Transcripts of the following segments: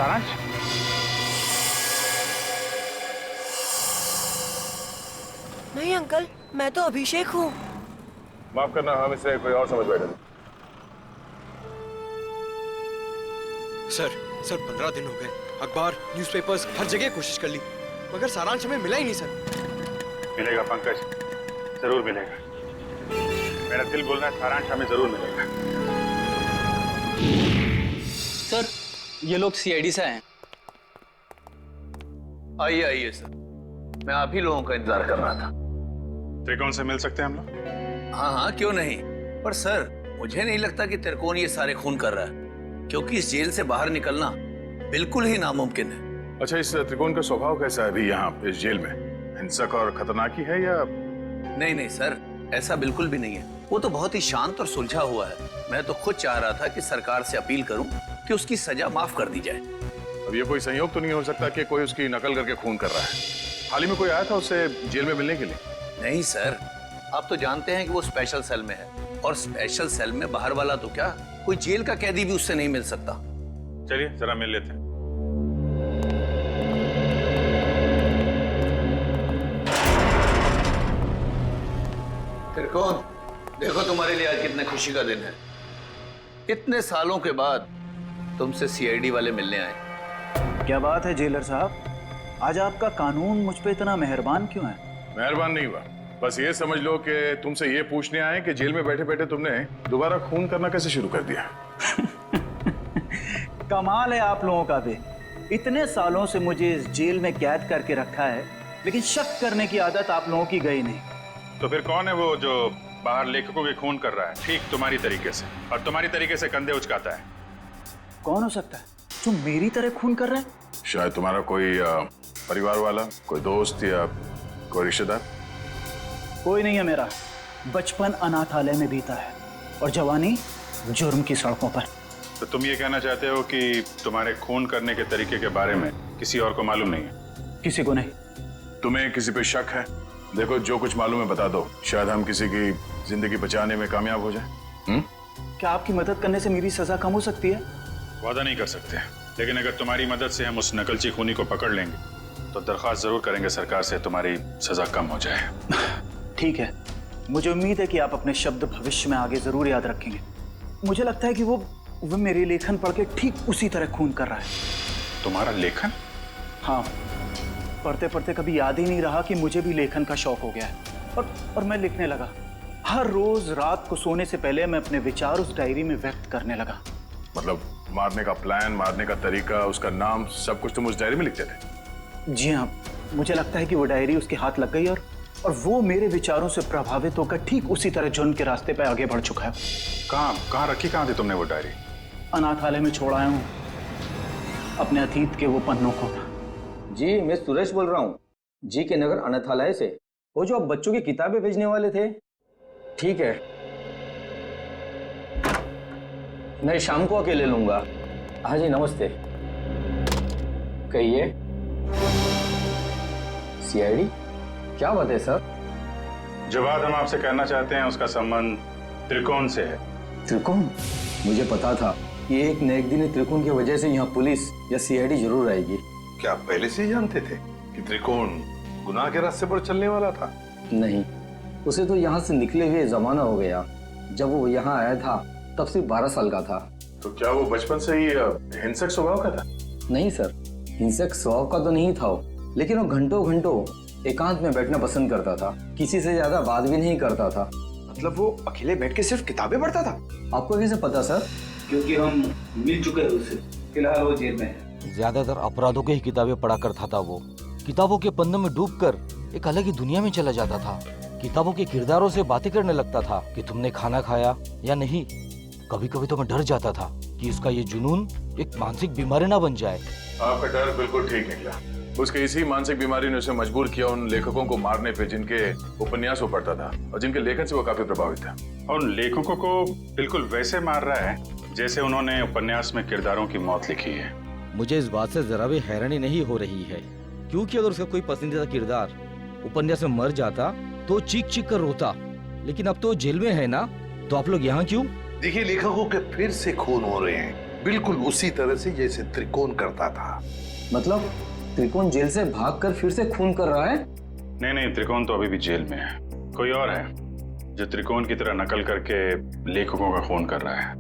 सारांश? नहीं अंकल, मैं तो अभिषेक हूँ। माफ करना, हम इसे कोई और समझ बैठे थे। सर 15 दिन हो गए, अखबार, न्यूज़पेपर्स, हर जगह कोशिश कर ली, मगर सारांश हमें मिला ही नहीं सर। मिलेगा पंकज, जरूर मिलेगा। मेरा दिल बोल रहा है सारांश हमें जरूर मिलेगा। सर, ये लोग सीआईडी से आए हैं। आइए आइए सर, मैं आप ही लोगों का इंतजार कर रहा था। त्रिकोण से मिल सकते हैं हम लोग? हाँ हाँ, क्यों नहीं। पर सर, मुझे नहीं लगता कि त्रिकोण ये सारे खून कर रहा है, क्योंकि इस जेल से बाहर निकलना बिल्कुल ही नामुमकिन है। अच्छा, इस त्रिकोण का स्वभाव कैसा है अभी यहाँ इस जेल में? हिंसक और खतरनाक ही है या? नहीं नहीं सर, ऐसा बिल्कुल भी नहीं है। वो तो बहुत ही शांत और सुलझा हुआ है। मैं तो खुद चाह रहा था कि सरकार से अपील करूं कि उसकी सजा माफ कर दी जाए। अब ये कोई संयोग तो नहीं हो सकता कि कोई उसकी नकल करके खून कर रहा है? हाल ही में कोई आया था उससे जेल में मिलने के लिए? नहीं सर, आप तो जानते हैं कि वो स्पेशल सेल में है, और स्पेशल सेल में बाहर वाला तो क्या, कोई जेल का कैदी भी उससे नहीं मिल सकता। चलिए जरा मिल लेते हैं। त्रिकोण, देखो तुम्हारे लिए आज कितने खुशी का दिन है। इतने सालों के बाद तुमसे सीआईडी वाले मिलने आए। क्या बात है जेलर साहब, आज आपका कानून मुझ पे इतना मेहरबान क्यों है? मेहरबान नहीं हुआ, बस ये समझ लो कि तुमसे ये पूछने आए कि जेल में बैठे बैठे तुमने दोबारा खून करना कैसे शुरू कर दिया। कमाल है आप लोगों का भी। इतने सालों से मुझे इस जेल में कैद करके रखा है, लेकिन शक करने की आदत आप लोगों की गई नहीं। तो फिर कौन है वो जो बाहर लेखकों के खून कर रहा है, ठीक तुम्हारी तरीके से, और तुम्हारी तरीके से कंधे उचकाता है? कौन हो सकता है जो मेरी तरह खून कर रहा है? शायद तुम्हारा कोई परिवार वाला, कोई दोस्त या कोई रिश्तेदार। कोई नहीं है मेरा। बचपन अनाथालय में बीता है और जवानी जुर्म की सड़कों पर। तो तुम ये कहना चाहते हो कि तुम्हारे खून करने के तरीके के बारे में किसी और को मालूम नहीं है? किसी को नहीं। तुम्हें किसी पे शक है? देखो, जो कुछ मालूम है बता दो, शायद हम किसी की जिंदगी बचाने में कामयाब हो जाए। क्या आपकी मदद करने से मेरी सजा कम हो सकती है? वादा नहीं कर सकते, लेकिन अगर तुम्हारी मदद से हम उस नकलची खूनी को पकड़ लेंगे तो दरख्वास्त जरूर करेंगे सरकार से, तुम्हारी सजा कम हो जाए। ठीक है, मुझे उम्मीद है कि आप अपने शब्द भविष्य में आगे जरूर याद रखेंगे। मुझे लगता है कि वो मेरे लेखन पढ़ के ठीक उसी तरह खून कर रहा है। तुम्हारा लेखन? हाँ, पढ़ते पढ़ते कभी याद ही नहीं रहा कि मुझे भी लेखन का शौक हो गया है, और मैं लिखने लगा। हर रोज रात को सोने से पहले मैं अपने विचार उस डायरी में व्यक्त करने लगा। मतलब मारने का प्लान, मारने का तरीका, उसका नाम, सब कुछ तुम उस डायरी में लिखते थे? जी हाँ, मुझे लगता है कि वो डायरी उसके हाथ लग गई और वो मेरे विचारों से प्रभावित होकर ठीक उसी तरह जुर्म के रास्ते पर आगे बढ़ चुका है। कहाँ रखी, कहाँ थी तुमने वो डायरी? अनाथालय में छोड़ आया हूँ अपने अतीत के वो पन्नों को। जी, मैं सुरेश बोल रहा हूँ, जी के नगर अनाथालय से। वो जो आप बच्चों की किताबें भेजने वाले थे। ठीक है, मैं शाम को आके ले लूंगा। हाँ जी, नमस्ते। कहिए। सीआईडी? क्या बात है सर? जो बात हम आपसे कहना चाहते हैं उसका संबंध त्रिकोण से है। त्रिकोण? मुझे पता था कि एक न एक दिन त्रिकोण की वजह से यहाँ पुलिस या सीआईडी जरूर आएगी। क्या आप पहले से ही जानते थे कि त्रिकोण गुनाह के रास्ते पर चलने वाला था? नहीं, उसे तो यहाँ से निकले हुए जमाना हो गया। जब वो यहाँ आया था तब सिर्फ 12 साल का था। तो क्या वो बचपन से ही हिंसक स्वभाव का था? नहीं सर, हिंसक स्वभाव का तो नहीं था वो, लेकिन वो घंटों घंटों एकांत में बैठना पसंद करता था। किसी से ज्यादा बात भी नहीं करता था। मतलब वो अकेले बैठ के सिर्फ किताबें पढ़ता था? आपको कैसे पता सर? क्योंकि हम मिल चुके हैं उससे। फिलहाल वो जेल में है। ज्यादातर अपराधों की ही किताबें पढ़ा करता था वो। किताबों के पन्नों में डूबकर एक अलग ही दुनिया में चला जाता था। किताबों के किरदारों से बातें करने लगता था कि तुमने खाना खाया या नहीं। कभी कभी तो मैं डर जाता था कि उसका ये जुनून एक मानसिक बीमारी ना बन जाए। आपका डर बिल्कुल ठीक निकला। उसके इसी मानसिक बीमारी ने उसे मजबूर किया उन लेखकों को मारने पे जिनके उपन्यास वो पढ़ता था और जिनके लेखन से वो काफी प्रभावित था। और उन लेखकों को बिल्कुल वैसे मार रहा है जैसे उन्होंने उपन्यास में किरदारों की मौत लिखी है। मुझे इस बात से जरा भी हैरानी नहीं हो रही है, क्योंकि अगर उसका कोई पसंदीदा किरदार उपन्यास में मर जाता तो चीख चीख कर रोता, लेकिन अब तो जेल में है ना, तो आप लोग यहाँ क्यों? देखिए, लेखकों के फिर से खून हो रहे हैं। बिल्कुल उसी तरह से जैसे त्रिकोण करता था। मतलब त्रिकोण जेल से भागकर फिर से खून कर रहा है? नहीं नहीं, त्रिकोण तो अभी भी जेल में है। कोई और है जो त्रिकोण की तरह नकल करके लेखकों का खून कर रहा है।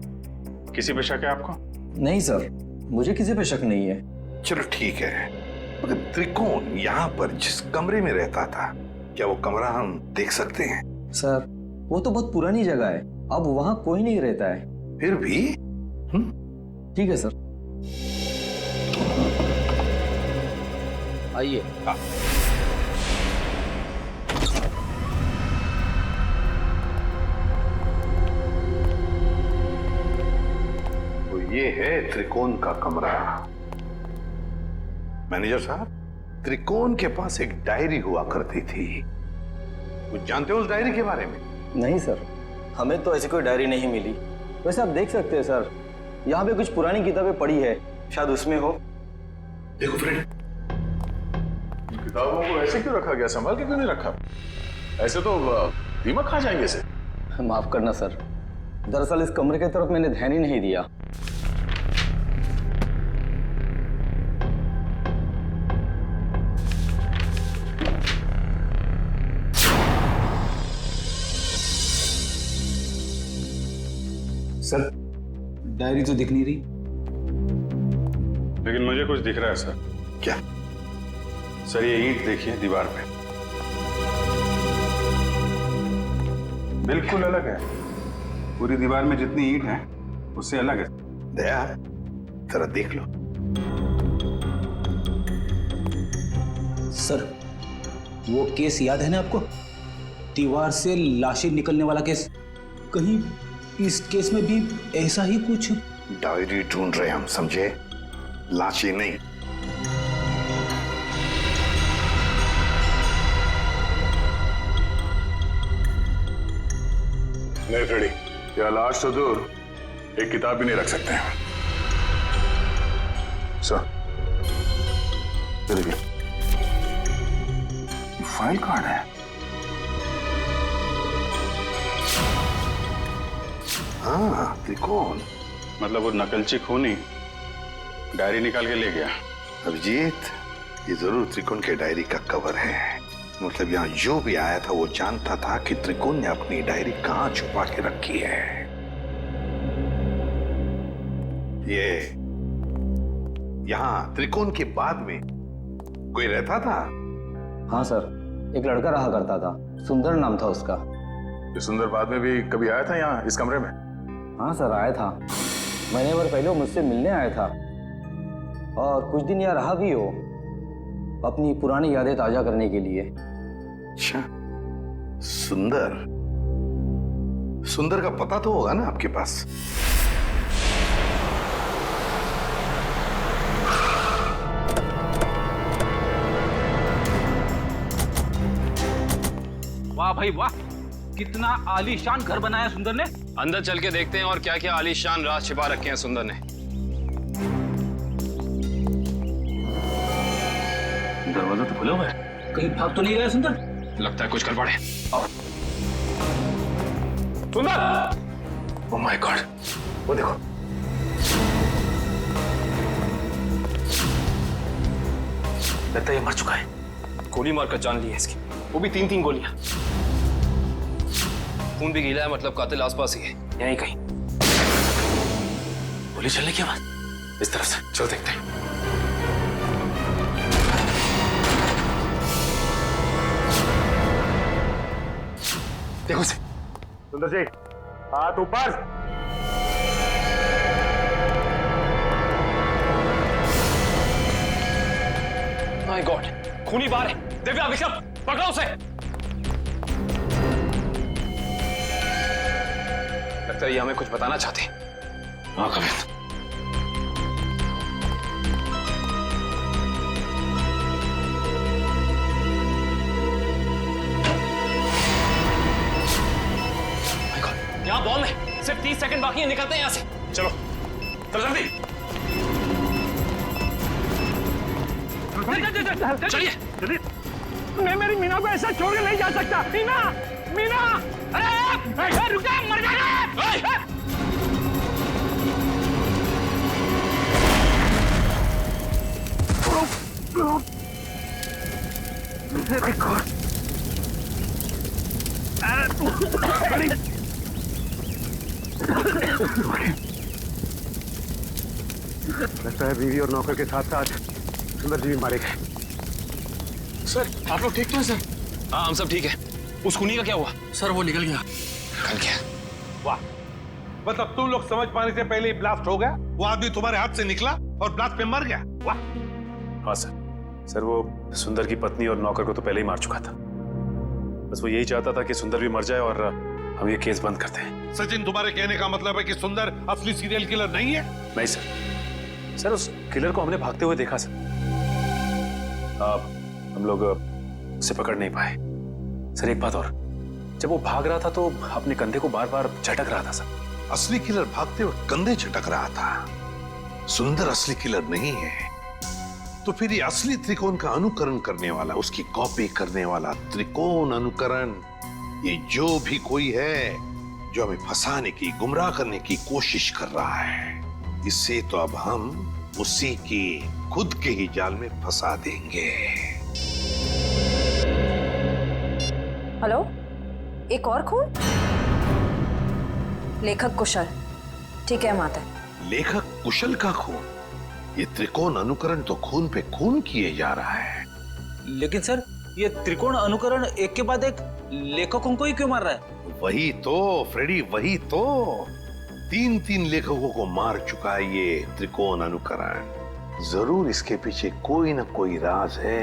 किसी पे शक है आपको? नहीं सर, मुझे किसी पे शक नहीं है। चलो ठीक है, मगर त्रिकोण यहाँ पर जिस कमरे में रहता था, क्या वो कमरा हम देख सकते हैं? सर वो तो बहुत पुरानी जगह है, अब वहाँ कोई नहीं रहता है। फिर भी ठीक है सर, आइए। तो ये है त्रिकोण का कमरा। मैनेजर साहब, त्रिकोण के पास एक डायरी हुआ करती थी, कुछ जानते हो उस डायरी के बारे में? नहीं सर, हमें तो ऐसी कोई डायरी नहीं मिली। वैसे आप देख सकते हैं सर, यहाँ पे कुछ पुरानी किताबें पड़ी है, शायद उसमें हो। देखो फ्रेंड, किताबों को ऐसे क्यों रखा गया? संभाल के क्यों नहीं रखा? ऐसे तो दीमक खा जाएंगे इसे। माफ करना सर, दरअसल इस कमरे की तरफ मैंने ध्यान ही नहीं दिया। सर डायरी तो दिख नहीं रही। लेकिन मुझे कुछ दिख रहा है सर। क्या? सर ये ईंट देखिए दीवार पे, बिल्कुल अलग है। पूरी दीवार में जितनी ईंट है उससे अलग है। दया, जरा देख लो। सर वो केस याद है ना आपको, दीवार से लाशें निकलने वाला केस? कहीं इस केस में भी ऐसा ही कुछ? डायरी ढूंढ रहे हम, समझे? लाशें नहीं। नहीं फ्रेडी, या लाश तो दूर, एक किताब भी नहीं रख सकते हैं। सर फाइल कहाँ है? हाँ, त्रिकोण। मतलब वो नकलची खूनी डायरी निकाल के ले गया। अभिजीत, ये जरूर त्रिकोण के डायरी का कवर है। मतलब यहाँ जो भी आया था वो जानता था कि त्रिकोण ने अपनी डायरी कहाँ छुपा के रखी है। ये यहाँ त्रिकोण के बाद में कोई रहता था? हाँ सर, एक लड़का रहा करता था, सुंदर नाम था उसका। ये सुंदर बाद में भी कभी आया था यहाँ इस कमरे में? हाँ सर, आया था। महीने भर पहले वो मुझसे मिलने आया था और कुछ दिन यहाँ रहा भी हो, अपनी पुरानी यादें ताजा करने के लिए। अच्छा, सुंदर। सुंदर का पता तो होगा ना आपके पास? वाह भाई वाह, कितना आलीशान घर बनाया सुंदर ने। अंदर चल के देखते हैं और क्या क्या आलीशान राज छिपा रखे हैं सुंदर ने। दरवाजा तो खुला हुआ है, कहीं भाग तो नहीं गया सुंदर? लगता है कुछ गड़बड़ है। सुंदर! ओह माय गॉड, वो देखो। लगता है ये मर चुका है, गोली मारकर जान ली है इसकी, वो भी 3-3 गोलियां। खून भी गीला है, मतलब कातिल आसपास ही है, यहीं कहीं। गोली चलने की आवाज इस तरफ से, चलो देखते हैं। देखो से। सुंदर जी, हाथ ऊपर। माय गॉड, खूनी बाहर है। दिव्या, विक्रम, पकड़ो उसे। लगता है ये हमें कुछ बताना चाहते हैं। हाँ कवित। यहाँ बॉम्ब है, सिर्फ 30 सेकंड बाकी है, निकलते हैं यहाँ से। चलो जल्दी चलिए। मैं मेरी मीना को ऐसा छोड़ के नहीं जा सकता। मीना, मीना, अरे रुक जा, मर जाएगा। लगता है बीवी और नौकर के साथ साथ सुंदर जी भी मारे गए। सर आप लोग ठीक तो हैं सर? हाँ हम सब ठीक है। उस खूनी का क्या हुआ? सर वो निकल गया। निकल गया? वाह, मतलब तुम लोग समझ पाने से पहले ही ब्लास्ट हो गया। वो आदमी तुम्हारे हाथ से निकला और ब्लास्ट में मर गया। वाह। हाँ सर वो सुंदर की पत्नी और नौकर को तो पहले ही मार चुका था। बस वो यही चाहता था कि सुंदर भी मर जाए और हम ये केस बंद करते हैं। सचिन, तुम्हारे कहने का मतलब है कि सुंदर असली सीरियल किलर नहीं है? नहीं सर उस किलर को हमने भागते हुए देखा सर। हम लोग उसे पकड़ नहीं पाए। सर एक बात और, जब वो भाग रहा था तो अपने कंधे को बार बार झटक रहा था सर। असली किलर भागते हुए कंधे झटक रहा था। सुंदर असली किलर नहीं है तो फिर ये असली त्रिकोण का अनुकरण करने वाला, उसकी कॉपी करने वाला त्रिकोण अनुकरण, ये जो भी कोई है जो हमें फंसाने की, गुमराह करने की कोशिश कर रहा है, इससे तो अब हम उसी की खुद के ही जाल में फंसा देंगे। हेलो, एक और खून? लेखक कुशल। ठीक है माता। लेखक कुशल का खून? ये त्रिकोण अनुकरण तो खून पे खून किए जा रहा है। लेकिन सर, ये त्रिकोण अनुकरण एक के बाद एक लेखकों को ही क्यों मार रहा है? वही तो फ्रेडी, वही तो 3 लेखकों को मार चुका है ये त्रिकोण अनुकरण। जरूर इसके पीछे कोई ना कोई राज है,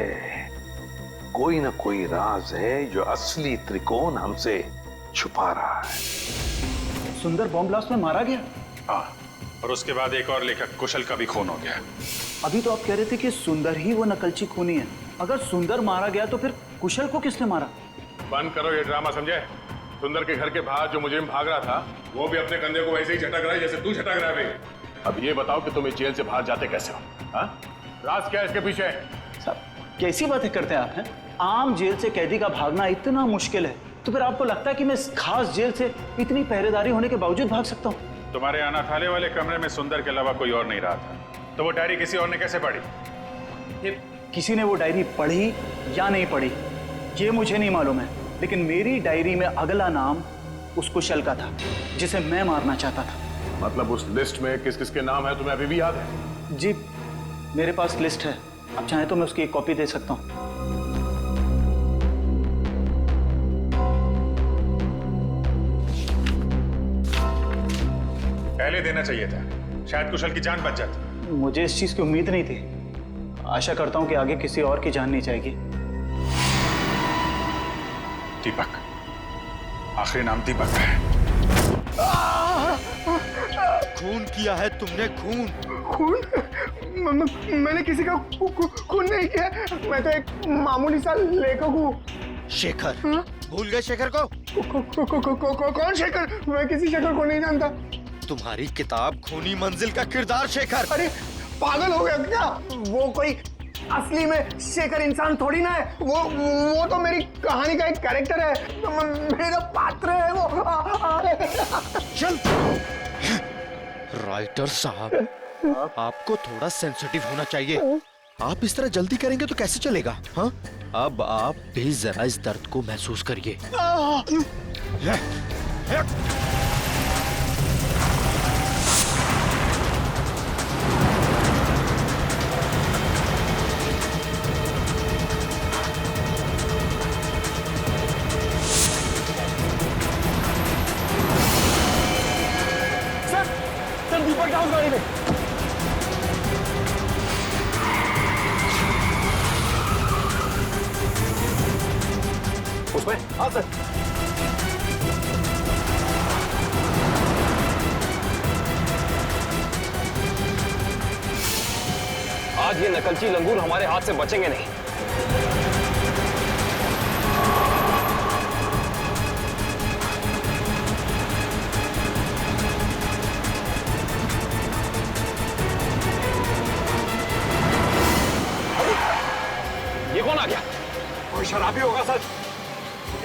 कोई ना कोई राज है जो असली त्रिकोण हमसे छुपा रहा है। सुंदर बॉम्ब ब्लास्ट में मारा गया? हाँ, और उसके बाद एक और लेखक कुशल का भी खून हो गया। अभी तो आप कह रहे थे कि सुंदर ही वो नकलची खूनी है। अगर सुंदर मारा गया तो फिर कुशल को किसने मारा? बंद करो ये ड्रामा, समझे? सुंदर के घर के बाहर जो मुजरिम भाग रहा था वो भी अपने कंधे को वैसे ही झटक रहा है जैसे तू झटक रहा है। अब ये बताओ कि तुम इस जेल से बाहर जाते कैसे हो? हाँ? राज क्या है इसके पीछे? साहब कैसी बातें करते हैं आप हैं? आम जेल से कैदी का भागना इतना मुश्किल है तो फिर आपको लगता है कि मैं इस खास जेल से इतनी पहरेदारी होने के बावजूद भाग सकता हूँ? तुम्हारे अनाथालय वाले कमरे में सुंदर के अलावा कोई और नहीं रहा था, तो वो डायरी किसी और ने कैसे पढ़ी? किसी ने वो डायरी पढ़ी या नहीं पढ़ी ये मुझे नहीं मालूम है, लेकिन मेरी डायरी में अगला नाम उस कुशल का था जिसे मैं मारना चाहता था। मतलब उस लिस्ट में किस किस के नाम है तुम्हें अभी भी याद है? जी मेरे पास लिस्ट है, आप चाहें तो मैं उसकी एक कॉपी दे सकता हूँ। पहले देना चाहिए था, शायद कुशल की जान बच जाती। मुझे इस चीज की उम्मीद नहीं थी। आशा करता हूं कि आगे किसी और की जान नहीं जाएगी। दीपक, आखिरी नाम दीपक है। खून किया है तुमने, खून। मैंने किसी का खून नहीं किया। मैं तो एक मामूली सा लेखक हूँ। शेखर? भूल गए शेखर को? कौन शेखर? मैं किसी शेखर को नहीं जानता। तुम्हारी किताब खूनी मंजिल का किरदार शेखर। अरे पागल हो गया क्या? वो कोई असली में शेखर इंसान थोड़ी ना है। वो तो मेरी कहानी का एक कैरेक्टर है, मेरा पात्र है वो। चल राइटर साहब, आपको थोड़ा सेंसिटिव होना चाहिए। आप इस तरह जल्दी करेंगे तो कैसे चलेगा? हाँ, अब आप भी जरा इस दर्द को महसूस करिए। सर दीपक का उस गाड़ी में। उसमें? हाँ सर। आज ये नकलची लंगूर हमारे हाथ से बचेंगे नहीं। ये कौन आ गया? कोई शराबी होगा सर,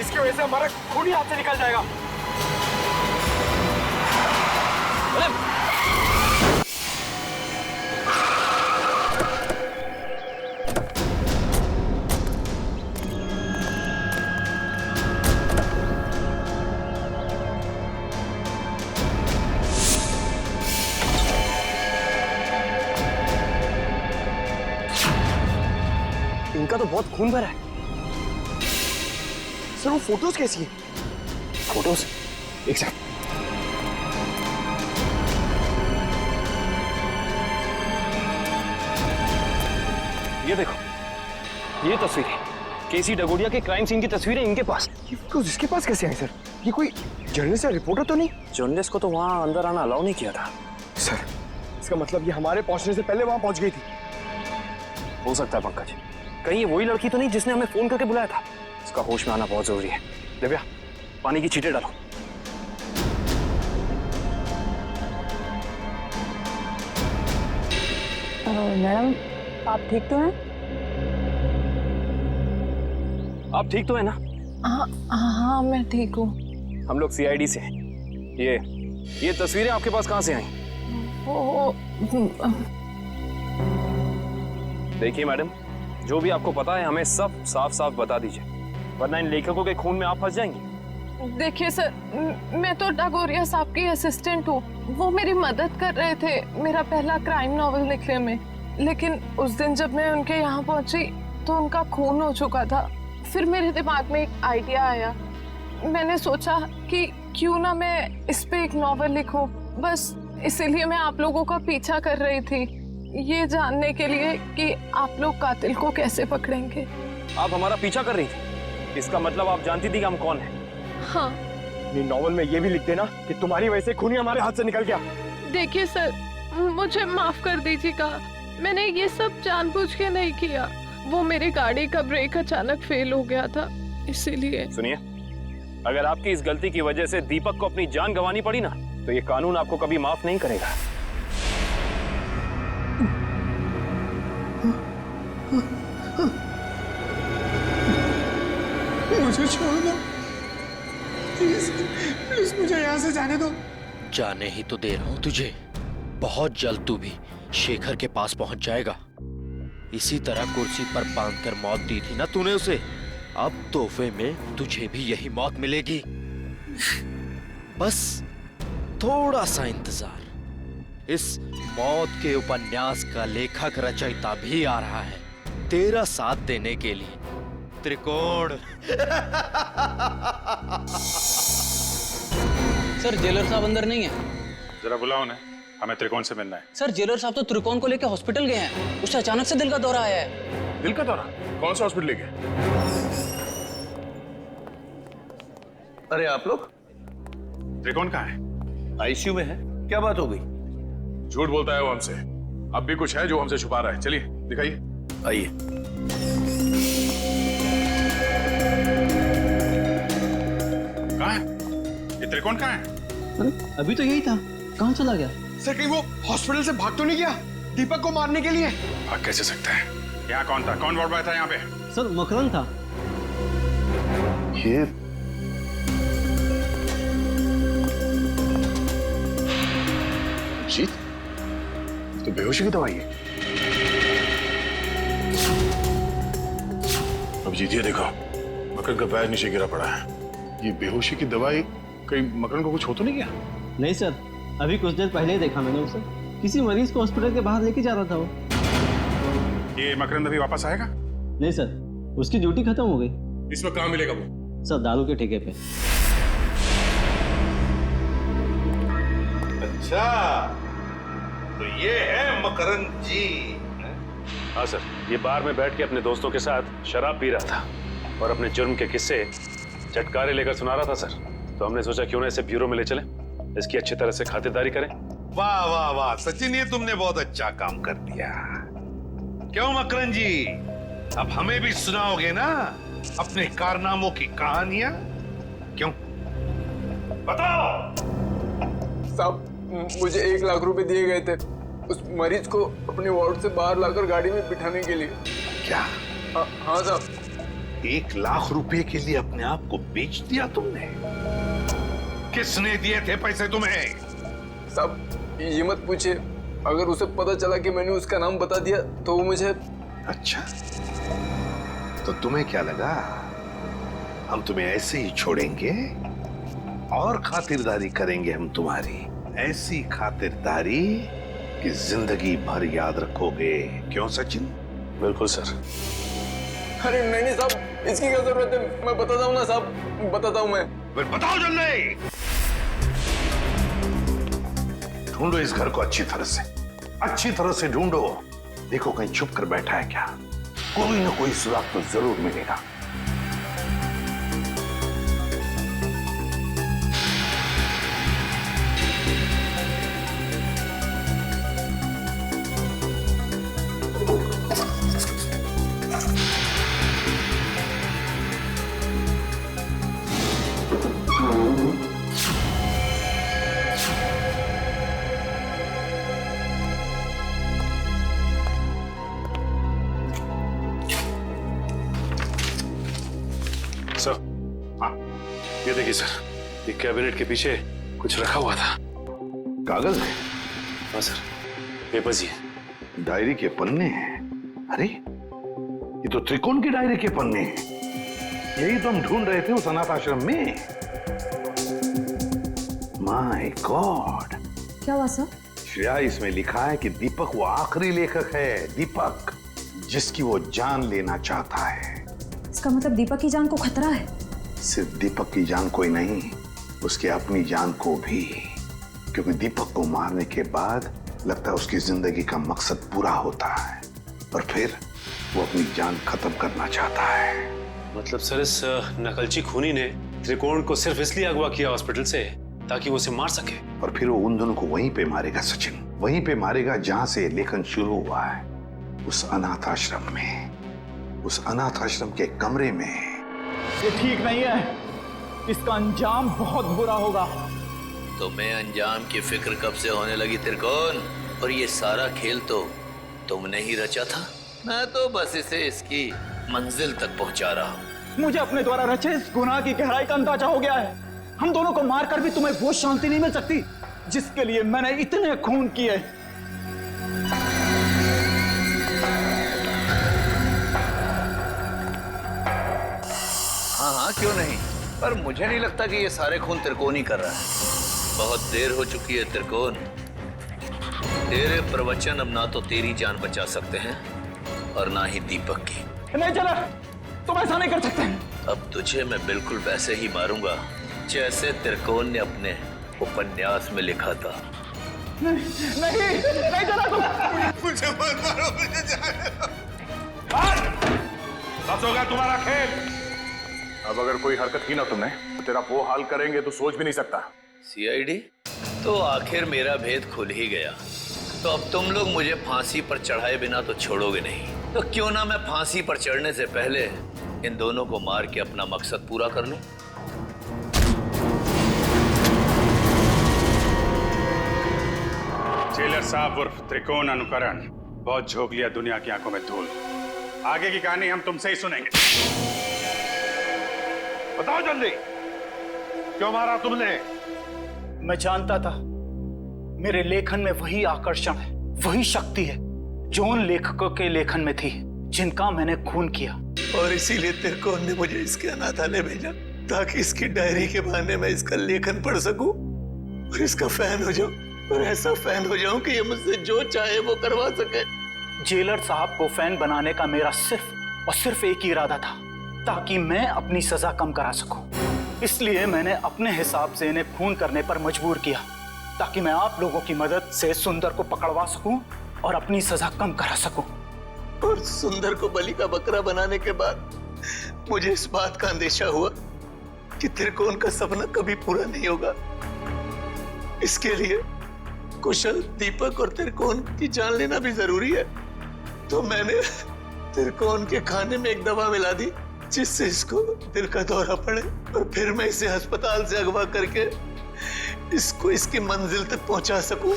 इसकी वजह से हमारा खून ही हाथ से निकल जाएगा। बहुत खून भरा है। सर वो फोटोज कैसी है? फोटोज एक साथ। ये देखो, ये तस्वीरें केसी डगोडिया के क्राइम सीन की तस्वीरें इनके पास। ये फोटोज इसके पास कैसे आई सर? ये कोई जर्नलिस्ट या रिपोर्टर तो नहीं? जर्नलिस्ट को तो वहां अंदर आना अलाउ नहीं किया था। सर इसका मतलब ये हमारे पहुंचने से पहले वहां पहुंच गई थी। हो सकता है पंकज, कहीं ये वही लड़की तो नहीं जिसने हमें फोन करके बुलाया था। इसका होश में आना बहुत जरूरी है। दिव्या, पानी की छींटे डालो। मैडम आप ठीक तो हैं? आप ठीक तो है ना? हाँ मैं ठीक हूँ। हम लोग सीआईडी से हैं। ये तस्वीरें आपके पास कहाँ से आई? देखिए मैडम, जो भी आपको पता है हमें सब साफ साफ बता दीजिए, वरना इन लेखकों के खून में आप फंस जाएंगी। देखिए सर, मैं तो डगोरिया साहब की असिस्टेंट हूँ। वो मेरी मदद कर रहे थे मेरा पहला क्राइम नॉवेल लिखने में, लेकिन उस दिन जब मैं उनके यहाँ पहुंची तो उनका खून हो चुका था। फिर मेरे दिमाग में एक आइडिया आया। मैंने सोचा कि क्यों ना मैं इस पे एक नॉवेल लिखूं। बस इसीलिए मैं आप लोगों का पीछा कर रही थी, ये जानने के लिए कि आप लोग कातिल को कैसे पकड़ेंगे। आप हमारा पीछा कर रही थी, इसका मतलब आप जानती थी कि हम कौन हैं। हाँ। ये नॉवल में ये भी लिख देना कि तुम्हारी वजह से खूनी हमारे हाथ से निकल गया। देखिए सर, मुझे माफ कर दीजिएगा, मैंने ये सब जानबूझ के नहीं किया। वो मेरी गाड़ी का ब्रेक अचानक फेल हो गया था, इसीलिए। सुनिए, अगर आपकी इस गलती की वजह से दीपक को अपनी जान गंवानी पड़ी ना, तो ये कानून आपको कभी माफ नहीं करेगा। मुझे छोड़ दो प्लीज, प्लीज मुझे यहाँ से जाने दो। जाने ही तो दे रहा हूं तुझे। बहुत जल्द तू भी शेखर के पास पहुंच जाएगा। इसी तरह कुर्सी पर बांधकर मौत दी थी ना तूने उसे, अब तोहफे में तुझे भी यही मौत मिलेगी। बस थोड़ा सा इंतजार। इस मौत के उपन्यास का लेखक रचयिता भी आ रहा है तेरा साथ देने के लिए। त्रिकोण। सर जेलर साहब अंदर नहीं है। जरा बुलाओ ना, हमें त्रिकोण से मिलना है। सर जेलर साहब तो त्रिकोण को लेकर हॉस्पिटल गए हैं, उससे अचानक से दिल का दौरा आया है। दिल का दौरा? कौन सा हॉस्पिटल गए? अरे आप लोग? त्रिकोण कहाँ है? आईसीयू में है। क्या बात हो गई? झूठ बोलता है वो हमसे। अब भी कुछ है जो हमसे छुपा रहा है। चलिए दिखाइए। आइए। कहाँ है ये त्रिकोण? कहाँ है? अभी तो यही था, कहाँ चला गया? सर कहीं वो हॉस्पिटल से भाग तो नहीं गया दीपक को मारने के लिए? भाग कैसे सकता है? यहाँ कौन था? कौन वार्ड बॉय था यहाँ पे? सर मकरंद था। ये जीत तो बेहोशी की दवाई है। अब जीत ये देखो, मकरंद का पैर नीचे गिरा पड़ा है। ये बेहोशी की दवाई कहीं मकरंद को कुछ हो तो नहीं गया? नहीं सर, अभी कुछ देर पहले ही देखा मैंने उसे। किसी मरीज को हॉस्पिटल के बाहर लेके जा रहा था वो। ये मकरंद अभी वापस आएगा? नहीं सर, उसकी ड्यूटी खत्म हो गई। इसमें कहाँ मिलेगा वो? सर दारू के ठेके पे। अच्छा, तो ये है मकरंद जी। हाँ सर, ये बार में बैठ के अपने दोस्तों के साथ शराब पी रहा था और अपने जुर्म के किस्से चटकारे लेकर सुना रहा था सर। तो हमने सोचा क्यों ना इसे ब्यूरो में ले चलें, इसकी अच्छी तरह से खातिरदारी करें। वाह वाह वाह सचिन, ये तुमने बहुत अच्छा काम कर दिया। क्यों मकरंद जी, अब हमें भी सुनाओगे ना अपने कारनामों की कहानियां? क्यों, बताओ। साहब मुझे 1 लाख रुपए दिए गए थे उस मरीज को अपने वार्ड से बाहर लाकर गाड़ी में बिठाने के लिए। क्या? हाँ साहब। 1 लाख रुपए के लिए अपने आप को बेच दिया तुमने? किसने दिए थे पैसे तुम्हें? साहब ये मत पूछिए, अगर उसे पता चला कि मैंने उसका नाम बता दिया तो वो मुझे। अच्छा, तो तुम्हें क्या लगा हम तुम्हें ऐसे ही छोड़ेंगे? और खातिरदारी करेंगे हम तुम्हारी, ऐसी खातिरदारी कि जिंदगी भर याद रखोगे। क्यों सचिन? बिल्कुल सर। अरे नहीं साहब, इसकी क्या जरूरत है? मैं बताता हूँ ना साहब, बताता हूँ मैं। फिर बताओ जल्दी। ढूंढो इस घर को अच्छी तरह से ढूंढो। देखो कहीं छुप कर बैठा है क्या? कोई ना कोई सुराग तो जरूर मिलेगा। ये देखिए सर, ये कैबिनेट के पीछे कुछ रखा हुआ था। कागज है? हाँ सर, पेपर्स ही है। डायरी के पन्ने हैं। अरे ये तो त्रिकोण की डायरी के पन्ने हैं। यही तो हम ढूंढ रहे थे उस अनाथ आश्रम में। माय गॉड, क्या हुआ सर? श्रेया, इसमें लिखा है कि दीपक वो आखिरी लेखक है, दीपक जिसकी वो जान लेना चाहता है। इसका मतलब दीपक की जान को खतरा है? सिर्फ दीपक की जान को ही नहीं, उसकी अपनी जान को भी। क्योंकि दीपक को मारने के बाद लगता है उसकी जिंदगी का मकसद पूरा होता है और फिर वो अपनी जान खत्म करना चाहता है। मतलब सर, इस नकलची खूनी ने त्रिकोण को सिर्फ इसलिए अगवा किया हॉस्पिटल से ताकि वो उसे मार सके। और फिर वो उन दोनों को वहीं पे मारेगा सचिन, वहीं पे मारेगा जहां से लेखन शुरू हुआ है, उस अनाथ आश्रम में, उस अनाथ आश्रम के कमरे में। ये ठीक नहीं है, इसका अंजाम बहुत बुरा होगा। तुम्हें अंजाम की फिक्र कब से होने लगी त्रिकोण? और ये सारा खेल तो तुमने ही रचा था। मैं तो बस इसे इसकी मंजिल तक पहुंचा रहा हूँ। मुझे अपने द्वारा रचे इस गुनाह की गहराई का अंदाजा हो गया है। हम दोनों को मारकर भी तुम्हें वो शांति नहीं मिल सकती जिसके लिए मैंने इतने खून किए। हाँ, क्यों नहीं, पर मुझे नहीं लगता कि ये सारे खून त्रिकोण ही कर रहा है। बहुत देर हो चुकी है त्रिकोण। तेरे प्रवचन अब ना तो तेरी जान बचा सकते हैं और ना ही दीपक की। नहीं चला, तुम ऐसा नहीं कर सकते। अब तुझे मैं बिल्कुल वैसे ही मारूंगा जैसे त्रिकोण ने अपने उपन्यास में लिखा था। नहीं चला तुम। मुझे मत मारो, मुझे जाने दो। बस हो गया तुम्हारा खेल। अब अगर कोई हरकत की ना तुमने तो तेरा वो हाल करेंगे तो सोच भी नहीं सकता। सीआईडी, तो आखिर मेरा भेद खुल ही गया। तो अब तुम लोग मुझे फांसी पर चढ़ाए बिना तो छोड़ोगे नहीं। तो क्यों ना मैं फांसी पर चढ़ने से पहले इन दोनों को मार के अपना मकसद पूरा कर लूं। जेलर साहब उर्फ त्रिकोण अनुकरण बहुत झोंक लिया दुनिया की आंखों में धूल। आगे की कहानी हम तुमसे ही सुनेंगे। बताओ जल्दी, क्यों मारा तुमने? मैं जानता था मेरे लेखन में वही आकर्षण है, वही शक्ति है जो उन लेखकों के लेखन में थी जिनका मैंने खून किया। और इसीलिए त्रिकोण ने मुझे इसके अनाथालय भेजा ताकि इसकी डायरी के बहाने मैं इसका लेखन पढ़ सकूं और इसका फैन हो जाऊं, और ऐसा फैन हो जाऊं कि ये मुझसे जो चाहे वो करवा सके। जेलर साहब को फैन बनाने का मेरा सिर्फ और सिर्फ एक ही इरादा था, ताकि मैं अपनी सजा कम करा सकूं। इसलिए मैंने अपने हिसाब से इन्हें खून करने पर मजबूर किया, ताकि मैं आप लोगों की मदद से सुंदर को पकड़वा सकूं और अपनी सजा कम करा सकूं। और सुंदर को बलि का बकरा बनाने के बाद मुझे इस बात का अंदेशा हुआ कि त्रिकोण का सपना कभी पूरा नहीं होगा। इसके लिए कुशल, दीपक और त्रिकोण की जान लेना भी जरूरी है। तो मैंने त्रिकोण के खाने में एक दवा मिला दी जिससे इसको दिल का दौरा पड़े, और फिर मैं इसे अस्पताल से अगवा करके इसको इसकी मंजिल तक पहुंचा सकूं।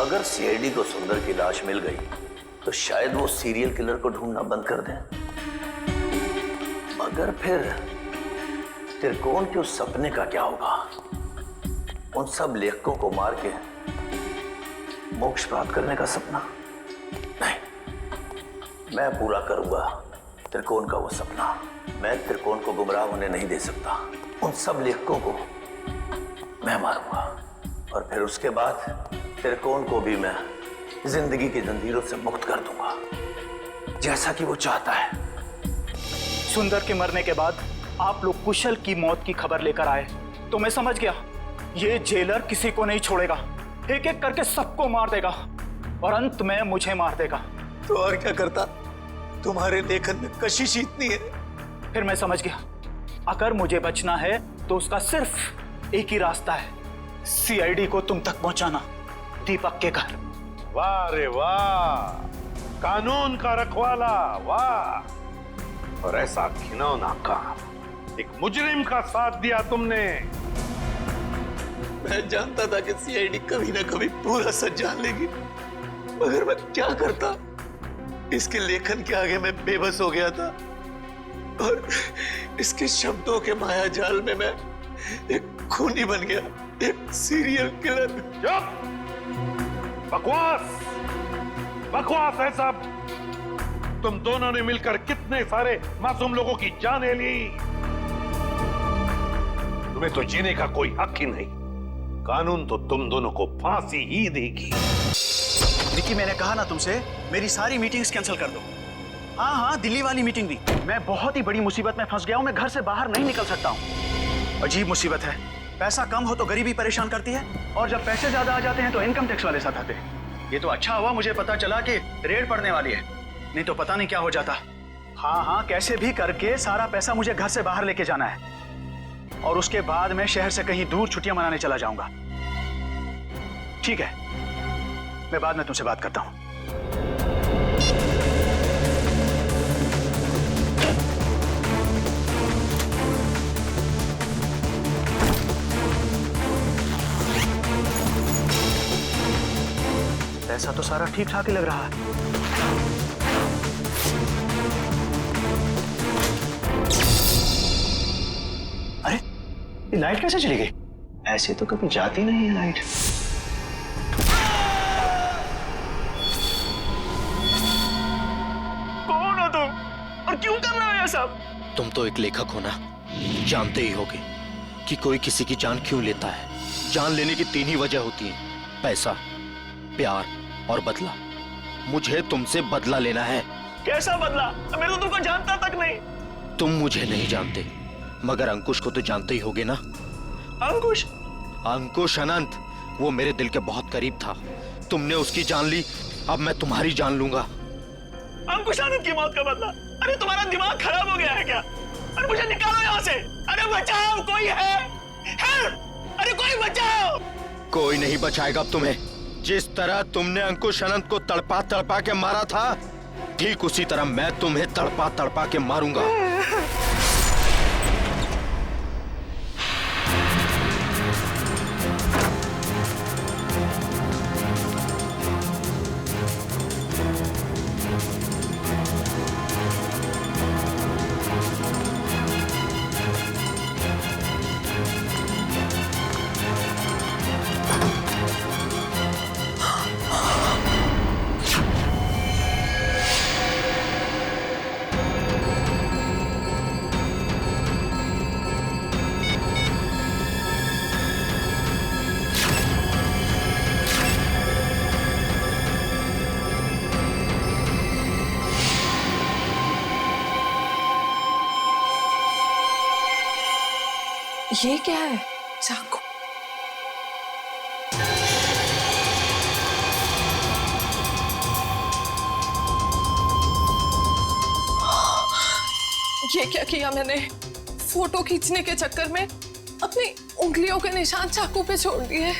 अगर सीआईडी को सुंदर की लाश मिल गई तो शायद वो सीरियल किलर को ढूंढना बंद कर दें, मगर फिर त्रिकोण के उस सपने का क्या होगा? उन सब लेखकों को मार के मोक्ष प्राप्त करने का सपना? नहीं, मैं पूरा करूंगा त्रिकोण का वो सपना। मैं त्रिकोण को गुमराह होने नहीं दे सकता। उन सब लेखकों को मैं मारूंगा और फिर उसके बाद त्रिकोण को भी मैं जिंदगी की जंजीरों से मुक्त कर दूंगा, जैसा कि वो चाहता है। सुंदर के मरने के बाद आप लोग कुशल की मौत की खबर लेकर आए तो मैं समझ गया ये जेलर किसी को नहीं छोड़ेगा, एक एक करके सबको मार देगा और अंत में मुझे मार देगा। तो और क्या करता? तुम्हारे लेखन में कशिश इतनी है। फिर मैं समझ गया अगर मुझे बचना है तो उसका सिर्फ एक ही रास्ता है, सीआईडी को तुम तक पहुंचाना, दीपक के घर। वाह रे वाह, कानून का रखवाला, वाह। और ऐसा घिनौना काम, एक मुजरिम का साथ दिया तुमने। मैं जानता था कि सीआईडी कभी ना कभी पूरा सच जान लेगी, मगर मैं क्या करता? इसके लेखन के आगे मैं बेबस हो गया था और इसके शब्दों के माया जाल में मैं एक खूनी बन गया, एक सीरियल किलर। बकवास, बकवास है सब। तुम दोनों ने मिलकर कितने सारे मासूम लोगों की जानें ली। तुम्हें तो जीने का कोई हक ही नहीं। कानून तो तुम दोनों को फांसी ही देगी। विकी, मैंने कहा ना तुमसे, मेरी सारी मीटिंग्स कैंसिल कर दो। हाँ, दिल्ली वाली मीटिंग भी। मैं बहुत ही बड़ी मुसीबत में फंस गया हूँ, मैं घर से बाहर नहीं निकल सकता हूँ। अजीब मुसीबत है, पैसा कम हो तो गरीबी परेशान करती है और जब पैसे ज्यादा आ जाते हैं तो इनकम टैक्स वाले साथ आते हैं। ये तो अच्छा हुआ मुझे पता चला कि रेड पड़ने वाली है, नहीं तो पता नहीं क्या हो जाता। हाँ, कैसे भी करके सारा पैसा मुझे घर से बाहर लेके जाना है और उसके बाद मैं शहर से कहीं दूर छुट्टियां मनाने चला जाऊंगा। ठीक है, मैं बाद में तुमसे बात करता हूं। पैसा तो सारा ठीक ठाक ही लग रहा है। अरे, ये लाइट कैसे चली गई? ऐसे तो कभी जाती नहीं है लाइट। कौन हो तुम और क्यों कर रहे हो ये सब? तुम तो एक लेखक हो ना, जानते ही होगे कि कोई किसी की जान क्यों लेता है। जान लेने की 3 ही वजह होती है, पैसा, प्यार और बदला। मुझे तुमसे बदला लेना है। कैसा बदला? मैं तो तुमको जानता तक नहीं। तुम मुझे नहीं जानते, मगर अंकुश को तो जानते ही होगे ना। अंकुश? अंकुश अनंत, वो मेरे दिल के बहुत करीब था। तुमने उसकी जान ली, अब मैं तुम्हारी जान लूंगा। अंकुश आनंद की मौत का बदला? अरे तुम्हारा दिमाग खराब हो गया है क्या? अरे मुझे निकालो यहाँ से। अरे बचाओ, कोई है? अरे कोई बचाओ। कोई नहीं बचाएगा अब तुम्हें। जिस तरह तुमने अंकुश अनंत को तड़पा तड़पा के मारा था, ठीक उसी तरह मैं तुम्हें तड़पा तड़पा के मारूंगा। ये क्या है? चाकू। ये क्या किया मैंने? फोटो खींचने के चक्कर में अपनी उंगलियों के निशान चाकू पे छोड़ दिए।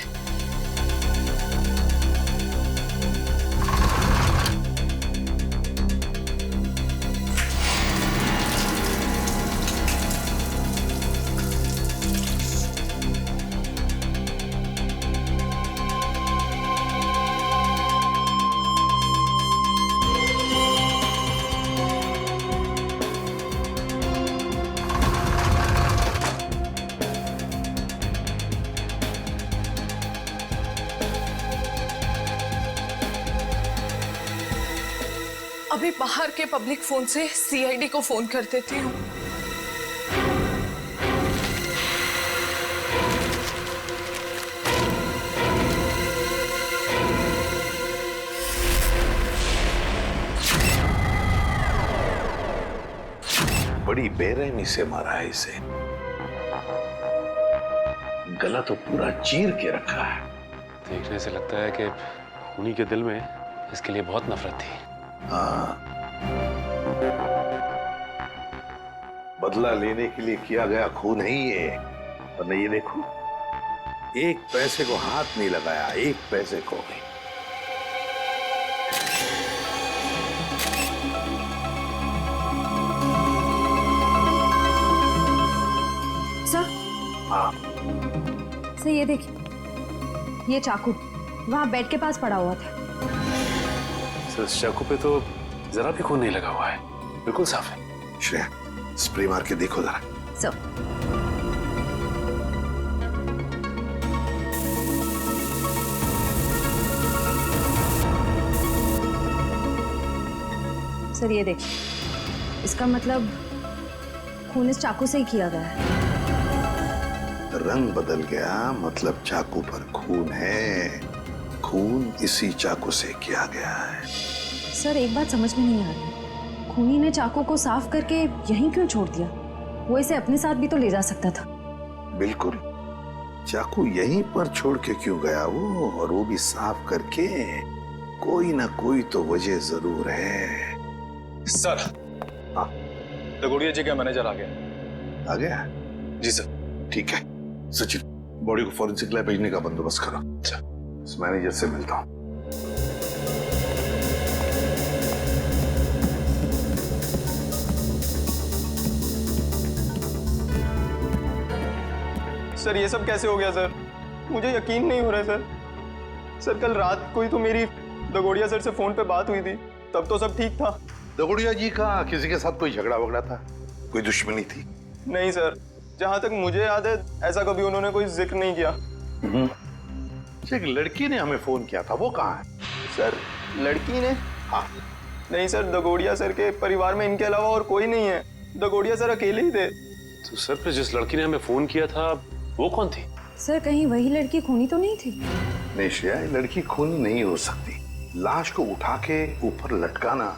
अभी बाहर के पब्लिक फोन से सीआईडी को फोन कर देती हूँ। बड़ी बेरहमी से मारा है इसे। गला तो पूरा चीर के रखा है। देखने से लगता है कि खूनी के दिल में इसके लिए बहुत नफरत थी। हाँ, बदला लेने के लिए किया गया खून है ये। और नहीं, ये देखो, एक पैसे को हाथ नहीं लगाया, एक पैसे को भी। सर, हाँ, सर ये देखिए, ये चाकू वहां बेड के पास पड़ा हुआ था। सर इस चाकू पे तो जरा भी खून नहीं लगा हुआ है, बिल्कुल साफ है। श्रेया, स्प्रे मार के देखो जरा। सर सर ये देखिए, इसका मतलब खून इस चाकू से ही किया गया है। रंग बदल गया, मतलब चाकू पर खून है। खून इसी चाकू से किया गया है। सर एक बात समझ में नहीं आ रही, खूनी ने चाकू को साफ करके यहीं क्यों छोड़ दिया? वो इसे अपने साथ भी तो ले जा सकता था। बिल्कुल, चाकू यहीं पर छोड़ के क्यों गया वो, और वो भी साफ करके? कोई ना कोई तो वजह जरूर है। सर, हाँ, दगोड़िया जी का मैनेजर आ गया। आ गया? जी सर। ठीक है सचिन, बॉडी को फॉरेंसिक लैब भेजने का बंदोबस्त करो। अच्छा, इस मैनेजर से मिलता हूँ। सर ये सब कैसे हो गया सर? मुझे यकीन नहीं हो रहा है सर। सर कल रात को ही तो मेरी दगोड़िया सर से फोन पे बात हुई थी, तब तो सब ठीक था। दगोड़िया जी का किसी के साथ कोई झगड़ा वगड़ा था? कोई दुश्मनी थी? नहीं सर, जहां तक मुझे याद है ऐसा कभी उन्होंने कोई जिक्र नहीं किया। एक लड़की ने हमें फोन किया था, वो कहाँ है? सर लड़की ने? हाँ। नहीं सर, दगोड़िया सर के परिवार में इनके अलावा और कोई नहीं है। दगोड़िया सर अकेले ही थे। तो सर फिर जिस लड़की ने हमें फोन किया था वो कौन थी? सर कहीं वही लड़की खूनी तो नहीं थी? नहीं श्रेया, लड़की खूनी नहीं हो सकती। लाश को उठा के ऊपर लटकाना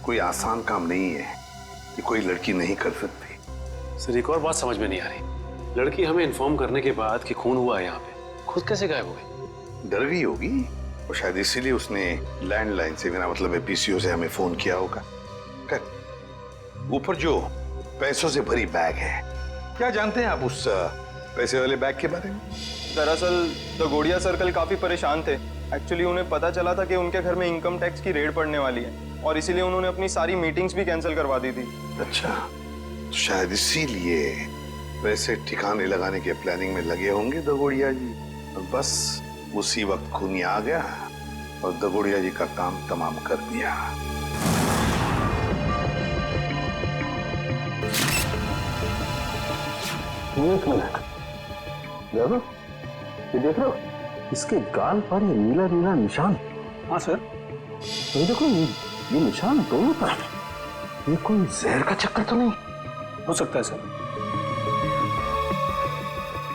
कोई आसान काम नहीं है, ये कोई लड़की नहीं कर सकती। सर एक और बात समझ में नहीं आ रही, लड़की हमें इन्फॉर्म करने के बाद कि खून हुआ है यहाँ पे, खुद कैसे गायब हो गई? डर गई होगी और शायद इसीलिए उसने लैंडलाइन से, मेरा मतलब है पीसीओ से हमें फोन किया होगा। ऊपर जो पैसों से भरी बैग है, क्या जानते हैं आप उस पैसे वाले बैग के बारे में? दरअसल दगोड़िया सर कल काफी परेशान थे। एक्चुअली उन्हें पता चला था कि उनके घर में इनकम टैक्स की रेड पड़ने वाली है और इसीलिए उन्होंने अपनी सारी मीटिंग्स भी कैंसिल करवा दी थी। अच्छा, तो शायद इसीलिए पैसे ठिकाने लगाने के प्लानिंग में लगे होंगे दगोड़िया जी। और बस उसी वक्त खूनी आ गया और दगोड़िया जी का काम तमाम कर दिया। एक मिनट, देखो ये देख रहे हो, इसके गाल पर ये नीला नीला निशान। हाँ सर। ये देखो, ये निशान दोनों तरफ। ये कोई जहर का चक्कर तो नहीं हो सकता है सर,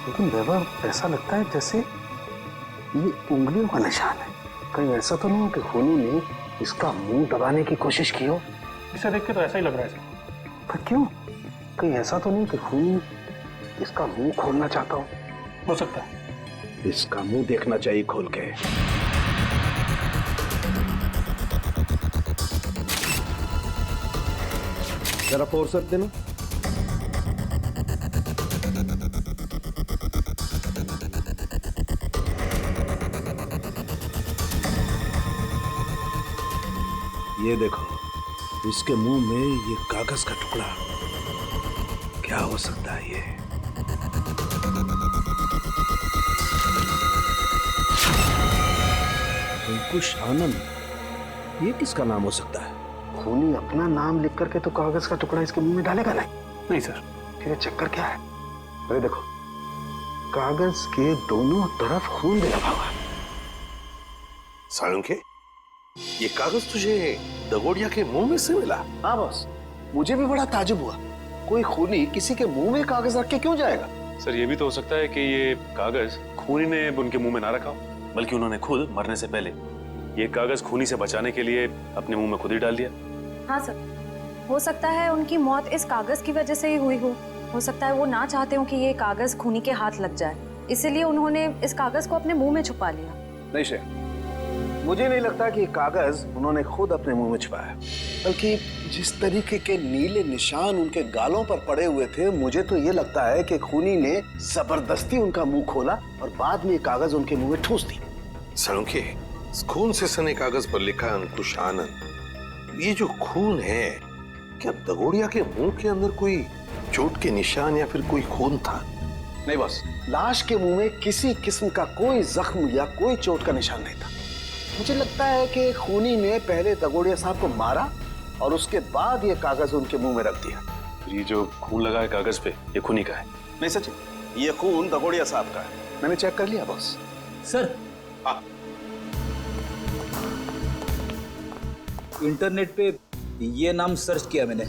लेकिन वैभव ऐसा लगता है जैसे ये उंगलियों का निशान है। कहीं ऐसा तो नहीं है कि खूनी ने इसका मुंह दबाने की कोशिश की हो? इसे देख के तो ऐसा ही लग रहा है सर। पर क्यों? कहीं ऐसा तो नहीं कि खूनी इसका मुंह खोलना चाहता हो सकता है। इसका मुंह देखना चाहिए खोल के। जरा फोर्स देना। ये देखो, इसके मुंह में ये कागज का टुकड़ा, क्या हो सकता है ये? अंकुश आनंद, ये किसका नाम हो सकता है? खूनी अपना नाम लिख करके तो कागज का टुकड़ा इसके मुंह में डालेगा नहीं। नहीं सर। फिर ये चक्कर क्या है? अरे देखो, कागज के दोनों तरफ खून भी लगा हुआ है। साळुंखे, ये कागज तुझे दगोड़िया के मुंह में से मिला? हाँ बॉस, मुझे भी बड़ा ताजुब हुआ। कोई खूनी किसी के मुंह में कागज रख के क्यों जाएगा? सर ये भी तो हो सकता है कि ये कागज खूनी ने उनके मुंह में ना रखा, बल्कि उन्होंने खुद मरने से पहले ये कागज खूनी से बचाने के लिए अपने मुंह में खुद ही डाल दिया। हाँ सर, हो सकता है उनकी मौत इस कागज की वजह से ही हुई हो सकता है वो ना चाहते हो कि ये कागज खूनी के हाथ लग जाए, इसीलिए उन्होंने इस कागज को अपने मुंह में छुपा लिया। नहीं श्रेया, मुझे नहीं लगता कि कागज उन्होंने खुद अपने मुंह में छुपाया, बल्कि जिस तरीके के नीले निशान उनके गालों पर पड़े हुए थे, मुझे तो ये लगता है कि खूनी ने जबरदस्ती उनका मुंह खोला और बाद में ये कागज उनके मुंह में ठूस दी। सड़ोंके, खून से सने कागज पर लिखा अंकुश आनंद। ये जो खून है, क्या दगोड़िया के मुंह के अंदर कोई चोट के निशान या फिर कोई खून था? नहीं बस, लाश के मुंह में किसी किस्म का कोई जख्म या कोई चोट का निशान नहीं था। मुझे लगता है कि खूनी ने पहले दगोड़िया साहब को मारा और उसके बाद ये कागज उनके मुंह में रख दिया। ये जो खून लगा है कागज पे, ये खूनी का है? नहीं सचिन, ये खून दगोड़िया साहब का है। मैंने चेक कर लिया बॉस। सर, हाँ। इंटरनेट पे ये नाम सर्च किया मैंने,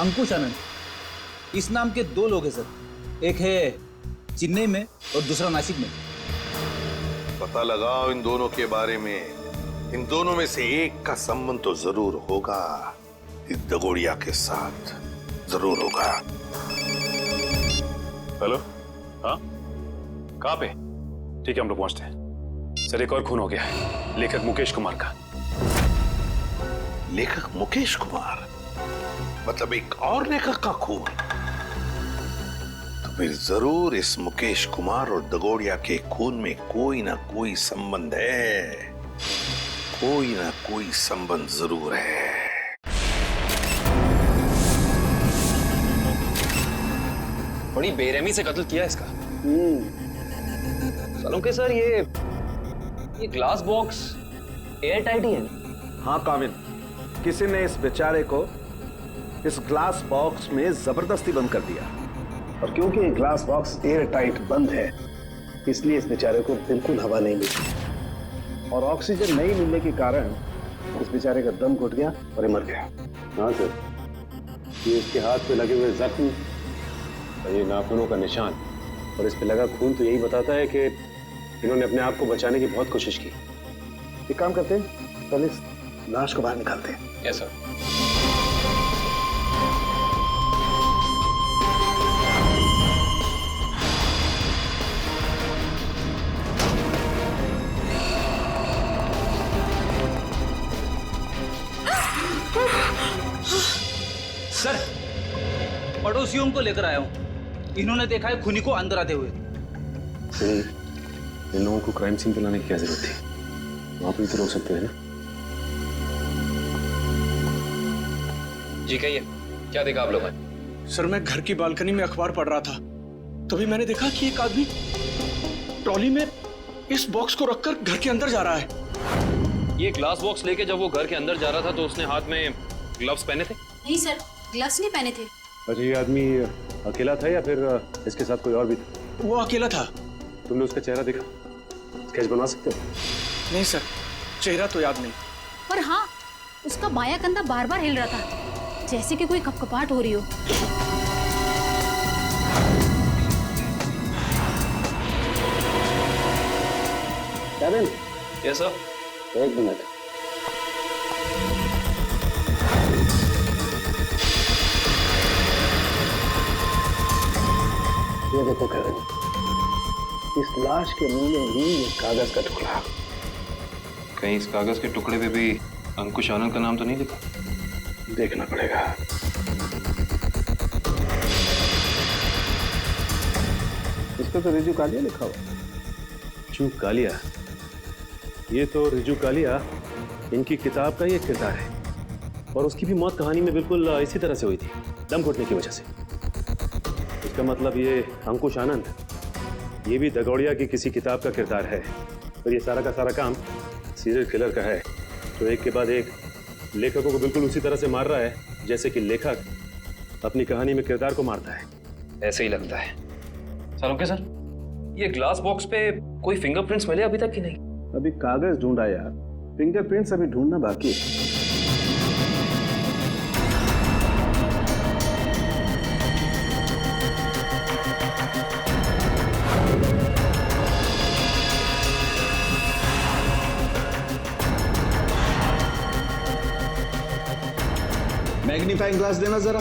अंकुश आनंद। इस नाम के 2 लोग हैं सर, एक है चेन्नई में और दूसरा नासिक में। पता लगाओ इन दोनों के बारे में। इन दोनों में से एक का संबंध तो जरूर होगा, इस दगोड़िया के साथ जरूर होगा। हेलो, हाँ, कहाँ पे? ठीक है, हम लोग पहुंचते हैं। सर, एक और खून हो गया है, लेखक मुकेश कुमार का। लेखक मुकेश कुमार? मतलब एक और लेखक का खून? तो फिर जरूर इस मुकेश कुमार और दगोड़िया के खून में कोई ना कोई संबंध है, कोई ना कोई संबंध जरूर है। बड़ी बेरहमी से कत्ल किया इसका। सलोंके सर, ये ग्लास बॉक्स एयर टाइट ही है। हाँ कामिल, किसी ने इस बेचारे को इस ग्लास बॉक्स में जबरदस्ती बंद कर दिया, और क्योंकि ये ग्लास बॉक्स एयर टाइट बंद है, इसलिए इस बेचारे को बिल्कुल हवा नहीं मिली, और ऑक्सीजन नहीं मिलने के कारण इस बेचारे का दम घुट गया और ये मर गया। हाँ सर, ये इसके हाथ पे लगे हुए जख्म, ये नाखूनों का निशान और इस पे लगा खून तो यही बताता है कि इन्होंने अपने आप को बचाने की बहुत कोशिश की। एक काम करते हैं, पहले इस लाश को बाहर निकालते हैं। Yes sir. सर, पड़ोसियों को लेकर आया हूँ। इन्होंने देखा है खूनी को अंदर आते हुए। इन लोगों को क्राइम सीन पे लाने की क्या जरूरत थी? वहां पर भी तो रोक सकते हैं ना? जी कहिए, क्या देखा आप लोगों ने? सर, मैं घर की बालकनी में अखबार पढ़ रहा था, तभी मैंने देखा कि एक आदमी ट्रॉली में इस बॉक्स को रखकर घर के अंदर जा रहा है। ये ग्लास बॉक्स लेके जब वो घर के अंदर जा रहा था तो उसने हाथ में ग्लव्स पहने थे? नहीं सर, ग्लव्स नहीं पहने थे। अच्छा, ये आदमी अकेला था या फिर इसके साथ कोई और भी था? वो अकेला था। तुमने उसका चेहरा देखा? स्केच बना सकते हो? नहीं सर, चेहरा तो याद नहीं। पर हाँ, उसका बायां कंधा बार बार हिल रहा था, जैसे कि कोई कपकपाहट हो रही हो। कैबिन? Yes sir. एक मिनट। ये देखो कैबिन, इस लाश के मुंह में ही एक कागज का टुकड़ा। कहीं इस कागज के टुकड़े पे भी अंकुश आनंद का नाम तो नहीं लिखा? देखना पड़ेगा। इस पे तो रिजू कालिया लिखा हुआ। रिजू कालिया? ये तो रिजू कालिया इनकी किताब का ही एक किरदार है, और उसकी भी मौत कहानी में बिल्कुल इसी तरह से हुई थी, दम घुटने की वजह से। इसका मतलब ये अंकुश आनंद, ये भी दगोड़िया की किसी किताब का किरदार है, और ये सारा का सारा काम सीरियल किलर का है, तो एक के बाद एक लेखकों को बिल्कुल उसी तरह से मार रहा है जैसे कि लेखक अपनी कहानी में किरदार को मारता है। ऐसे ही लगता है। सलोंके सर, ये ग्लास बॉक्स पे कोई फिंगरप्रिंट्स मिले अभी तक कि नहीं? अभी कागज ढूंढा यार, फिंगरप्रिंट्स अभी ढूंढना बाकी है। मैग्नीफाइंग ग्लास देना जरा।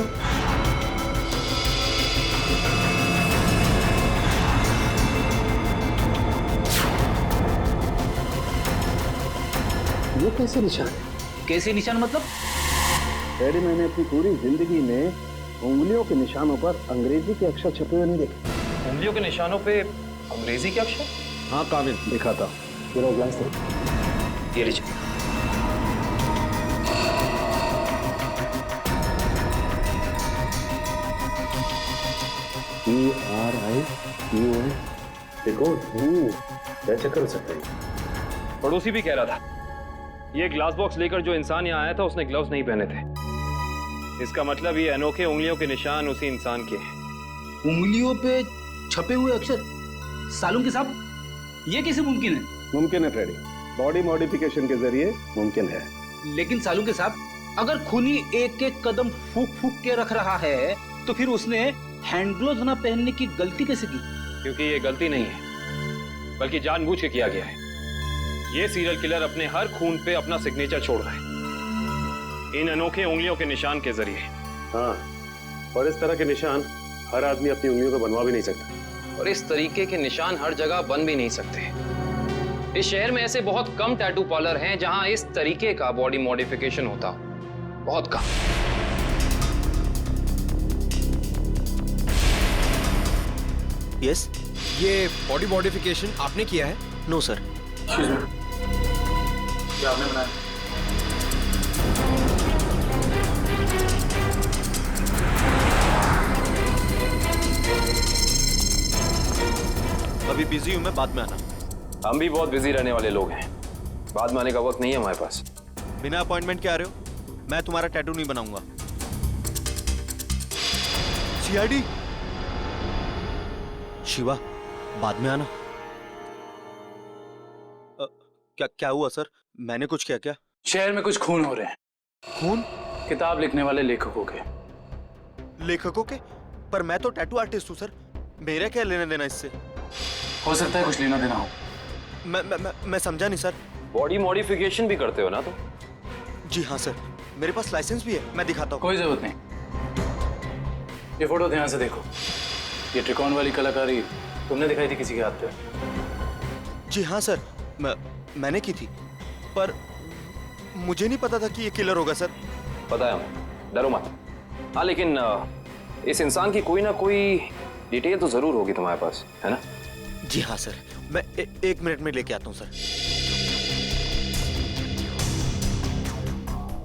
ये कैसे निशान है? कैसे निशान मतलब? डैडी, मैंने अपनी पूरी जिंदगी में उंगलियों के निशानों पर अंग्रेजी के अक्षर छपे हुए नहीं देखे। उंगलियों के निशानों पे अंग्रेजी के अक्षर? हाँ कामिल, दिखाता हूँ। पूरा ग्लास दे। ये लीजिए। ERICON। देखो कैसे कर सकते हैं? पड़ोसी भी कह रहा था ये ग्लास बॉक्स लेकर जो इंसान यहाँ आया था उसने ग्लव्स नहीं पहने थे। इसका मतलब ये अनोखे उंगलियों के निशान उसी इंसान के हैं। उंगलियों पे छपे हुए अक्षर? सालून के साहब, ये कैसे मुमकिन है? मुमकिन है फ्रेडी, बॉडी मॉडिफिकेशन के जरिए मुमकिन है। लेकिन सालून के साहब, अगर खूनी एक एक कदम फूक फूक के रख रहा है तो फिर उसने हैंड ग्लोव्स ना पहनने की गलती कैसे की? क्योंकि ये गलती नहीं है, बल्कि जानबूझ के किया गया है। ये सीरियल किलर अपने हर खून पे अपना सिग्नेचर छोड़ रहा है, इन अनोखे उंगलियों के निशान के जरिए। हाँ, और इस तरह के निशान हर आदमी अपनी उंगलियों पे बनवा भी नहीं सकता। और इस तरीके के निशान हर जगह बन भी नहीं सकते। इस शहर में ऐसे बहुत कम टैटू पार्लर हैं जहां इस तरीके का बॉडी मॉडिफिकेशन होता हो, बहुत कम। यस, ये बॉडी मॉडिफिकेशन आपने किया है? No sir. क्या आपने बनाया? अभी बिजी हूं मैं, बाद में आना। हम भी बहुत बिजी रहने वाले लोग हैं, बाद में आने का वक्त नहीं है हमारे पास। बिना अपॉइंटमेंट के आ रहे हो? मैं तुम्हारा टैटू नहीं बनाऊंगा। सीआईडी शिवा, बाद में आना। क्या हुआ सर? मैंने कुछ किया क्या? शहर में कुछ खून हो रहे हैं। खून? किताब लिखने वाले लेखकों के। लेखकों के? पर मैं तो टैटू आर्टिस्ट हूँ सर, मेरा क्या लेना देना इससे? हो सकता है कुछ लेना देना हो। मैं समझा नहीं सर। बॉडी मॉडिफिकेशन भी करते हो ना तुम? जी हाँ सर, मेरे पास लाइसेंस भी है, मैं दिखाता हूँ। कोई जरूरत नहीं। ये फोटो ध्यान से देखो। ये त्रिकोण वाली कलाकारी तुमने दिखाई थी किसी के हाथ पे? जी हाँ सर, मैंने की थी, पर मुझे नहीं पता था कि ये किलर होगा सर। पता है हमें, डरो मत। हाँ, लेकिन इस इंसान की कोई ना कोई डिटेल तो जरूर होगी तुम्हारे पास, है ना? जी हाँ सर, मैं एक मिनट में लेके आता हूँ सर।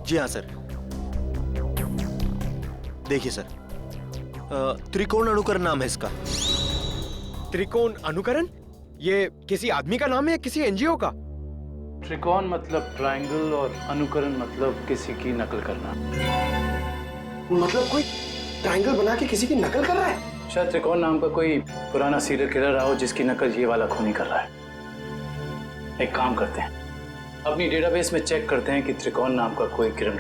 जी हाँ सर, देखिए सर, त्रिकोण अनुकरण नाम है इसका। त्रिकोण अनुकरण? ये किसी आदमी का नाम है या किसी एनजीओ का? त्रिकोण मतलब ट्रायंगल और अनुकरण मतलब किसी की नकल करना। मतलब कोई ट्रायंगल बना के किसी की नकल कर रहा है? शायद त्रिकोण नाम का कोई पुराना सीरियल किलर रहा हो जिसकी नकल ये वाला खूनी कर रहा है। एक काम करते हैं, अपनी डेटाबेस में चेक करते हैं कि त्रिकोण नाम का कोई किरण